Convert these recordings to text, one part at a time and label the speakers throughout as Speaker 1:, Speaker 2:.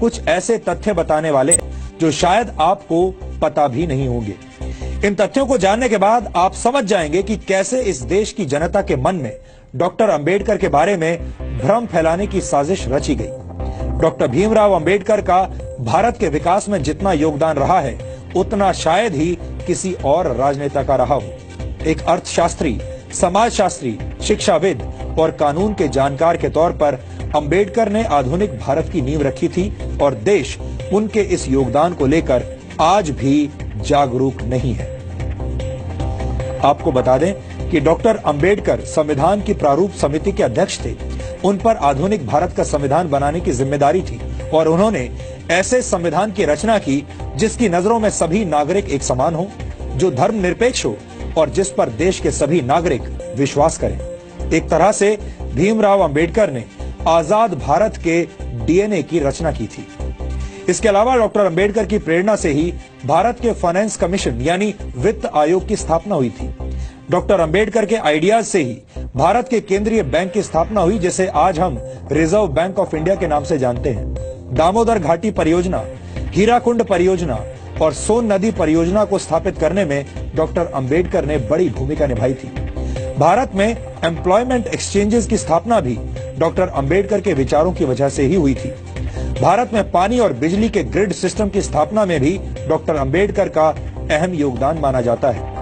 Speaker 1: कुछ ऐसे तथ्य बताने वाले हैं जो शायद आपको पता भी नहीं होंगे। इन तथ्यों को जानने के बाद आप समझ जाएंगे कि कैसे इस देश की जनता के मन में डॉक्टर अंबेडकर के बारे में भ्रम फैलाने की साजिश रची गई। डॉक्टर भीमराव अंबेडकर का भारत के विकास में जितना योगदान रहा है उतना शायद ही किसी और राजनेता का रहा हो। एक अर्थशास्त्री, समाजशास्त्री, शिक्षाविद और कानून के जानकार के तौर पर अंबेडकर ने आधुनिक भारत की नींव रखी थी और देश उनके इस योगदान को लेकर आज भी जागरूक नहीं है। आपको बता दें कि डॉक्टर अंबेडकर संविधान की प्रारूप समिति के अध्यक्ष थे। उन पर आधुनिक भारत का संविधान बनाने की जिम्मेदारी थी और उन्होंने ऐसे संविधान की रचना की जिसकी नजरों में सभी नागरिक एक समान हो, जो धर्मनिरपेक्ष हो और जिस पर देश के सभी नागरिक विश्वास करें। एक तरह से भीमराव अंबेडकर ने आजाद भारत के डीएनए की रचना की थी। इसके अलावा डॉक्टर अंबेडकर की प्रेरणा से ही भारत के फाइनेंस कमीशन यानी वित्त आयोग की स्थापना हुई थी। डॉक्टर अंबेडकर के आइडियाज से ही भारत के केंद्रीय बैंक की स्थापना हुई, जिसे आज हम रिजर्व बैंक ऑफ इंडिया के नाम से जानते हैं। दामोदर घाटी परियोजना, हीराकुंड परियोजना और सोन नदी परियोजना को स्थापित करने में डॉक्टर अंबेडकर ने बड़ी भूमिका निभाई थी। भारत में एम्प्लॉयमेंट एक्सचेंजेस की स्थापना भी डॉक्टर अंबेडकर के विचारों की वजह से ही हुई थी। भारत में पानी और बिजली के ग्रिड सिस्टम की स्थापना में भी डॉक्टर अंबेडकर का अहम योगदान माना जाता है।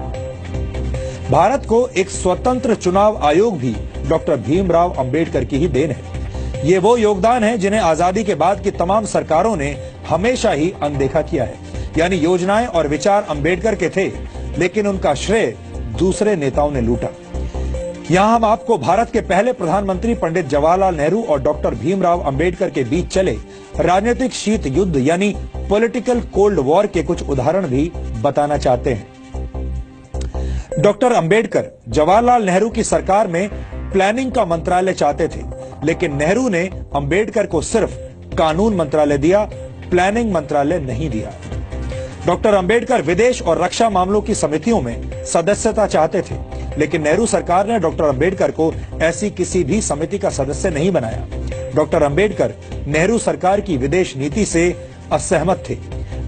Speaker 1: भारत को एक स्वतंत्र चुनाव आयोग भी डॉक्टर भीमराव अंबेडकर की ही देन है। ये वो योगदान है जिन्हें आजादी के बाद की तमाम सरकारों ने हमेशा ही अनदेखा किया है। यानी योजनाएं और विचार अंबेडकर के थे, लेकिन उनका श्रेय दूसरे नेताओं ने लूटा। यहाँ हम आपको भारत के पहले प्रधानमंत्री पंडित जवाहरलाल नेहरू और डॉक्टर भीमराव अंबेडकर के बीच चले राजनीतिक शीत युद्ध यानी पॉलिटिकल कोल्ड वॉर के कुछ उदाहरण भी बताना चाहते हैं। डॉक्टर अंबेडकर जवाहरलाल नेहरू की सरकार में प्लानिंग का मंत्रालय चाहते थे, लेकिन नेहरू ने अंबेडकर को सिर्फ कानून मंत्रालय दिया, प्लानिंग मंत्रालय नहीं दिया। डॉक्टर अंबेडकर विदेश और रक्षा मामलों की समितियों में सदस्यता चाहते थे, लेकिन नेहरू सरकार ने डॉक्टर अंबेडकर को ऐसी किसी भी समिति का सदस्य नहीं बनाया। डॉक्टर अंबेडकर नेहरू सरकार की विदेश नीति से असहमत थे।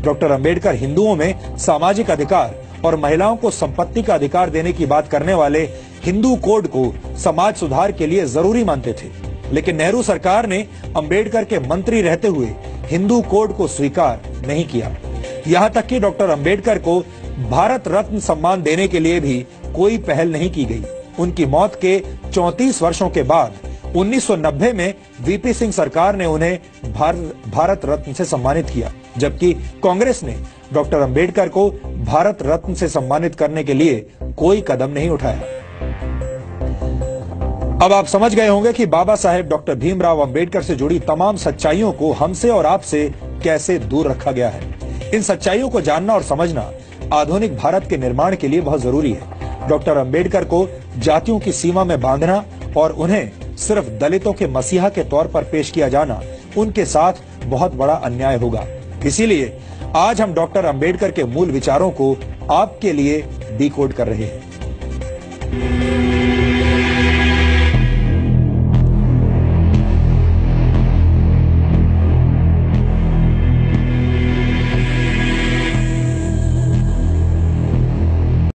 Speaker 1: डॉक्टर अंबेडकर हिंदुओं में सामाजिक अधिकार और महिलाओं को संपत्ति का अधिकार देने की बात करने वाले हिंदू कोड को समाज सुधार के लिए जरूरी मानते थे, लेकिन नेहरू सरकार ने अंबेडकर के मंत्री रहते हुए हिंदू कोड को स्वीकार नहीं किया। यहाँ तक कि डॉक्टर अंबेडकर को भारत रत्न सम्मान देने के लिए भी कोई पहल नहीं की गई। उनकी मौत के 34 वर्षों के बाद 1990 में वीपी सिंह सरकार ने उन्हें भारत रत्न से सम्मानित किया, जबकि कांग्रेस ने डॉक्टर अंबेडकर को भारत रत्न से सम्मानित करने के लिए कोई कदम नहीं उठाया। अब आप समझ गए होंगे कि बाबा साहेब डॉक्टर भीमराव अंबेडकर से जुड़ी तमाम सच्चाइयों को हमसे और आपसे कैसे दूर रखा गया है। इन सच्चाइयों को जानना और समझना आधुनिक भारत के निर्माण के लिए बहुत जरूरी है। डॉक्टर अंबेडकर को जातियों की सीमा में बांधना और उन्हें सिर्फ दलितों के मसीहा के तौर पर पेश किया जाना उनके साथ बहुत बड़ा अन्याय होगा। इसीलिए आज हम डॉक्टर अंबेडकर के मूल विचारों को आपके लिए डिकोड कर रहे हैं।